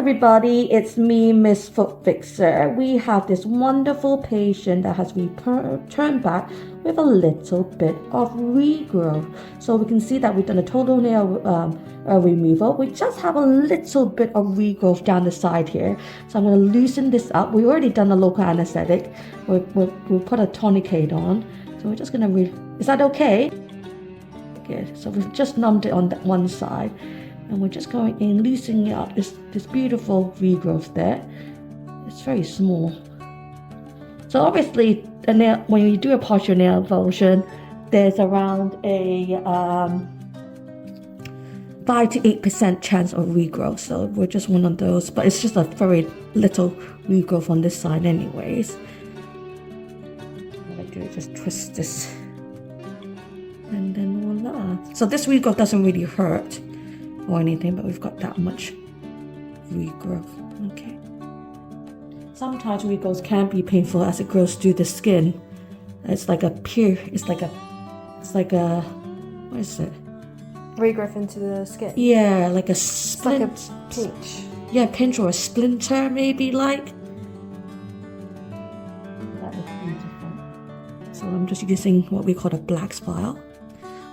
everybody, it's me, Miss Foot Fixer. We have this wonderful patient that has returned back with a little bit of regrowth. So we can see that we've done a toenail removal. We just have a little bit of regrowth down the side here. So I'm going to loosen this up. We've already done a local anesthetic. We'll put a tourniquet on. So we're just going to, is that okay? Good. So we've just numbed it on that one side. And we're just going in, loosening up this beautiful regrowth there. It's very small. So obviously, when you do a partial nail avulsion, there's around a 5 to 8% chance of regrowth. So we're just one of those, but it's just a very little regrowth on this side anyways. What I do is just twist this. And then voila. So this regrowth doesn't really hurt or anything, but we've got that much regrowth. Okay. Sometimes regrowth can be painful as it grows through the skin. It's like a what is it? Regrowth into the skin. Yeah, like a splint. It's like a pinch. Yeah, pinch or a splinter maybe like. That is beautiful. So I'm just using what we call a black spile.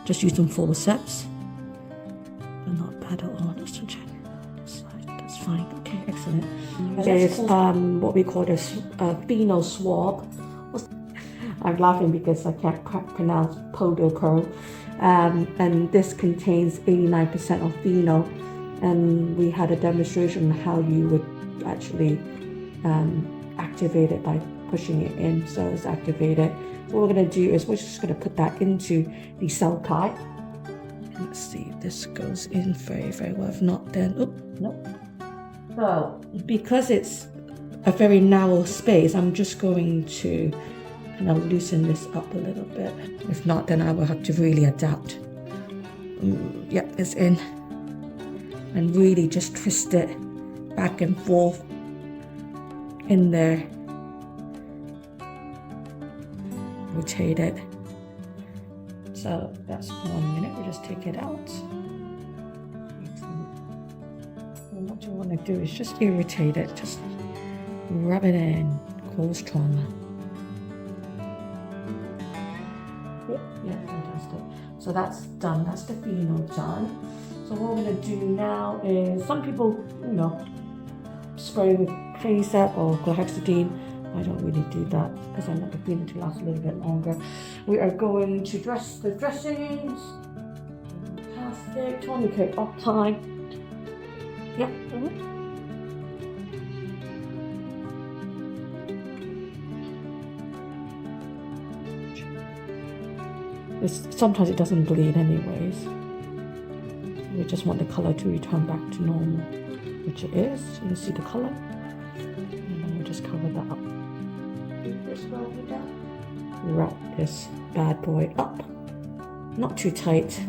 Just using forceps. Not bad at all. Just to check this side. That's fine. Okay, excellent. There's what we call this phenol swab. I'm laughing because I can't pronounce podiatrist. And this contains 89% of phenol. And we had a demonstration on how you would actually activate it by pushing it in. So it's activated. So what we're going to do is we're just going to put that into the cell type. Let's see if this goes in very, very well. If not, then, nope. So, because it's a very narrow space, I'm just going to kind of loosen this up a little bit. If not, then I will have to really adapt. Yep, it's in. And really just twist it back and forth in there. Rotate it. So that's 1 minute, we'll just take it out. And what you want to do is just irritate it, just rub it in, cause trauma. Yeah, fantastic. So that's done, that's the phenol done. So what we're going to do now is, some people, spray with Cleansep or chlorhexidine. I don't really do that because I like the phenol to last a little bit longer. We are going to dress the dressings. Fantastic. Tourniquet off time. Yep. Sometimes it doesn't bleed anyways. We just want the color to return back to normal, which it is. You can see the color. And then we'll just cover that up. Wrap this bad boy up. Not too tight.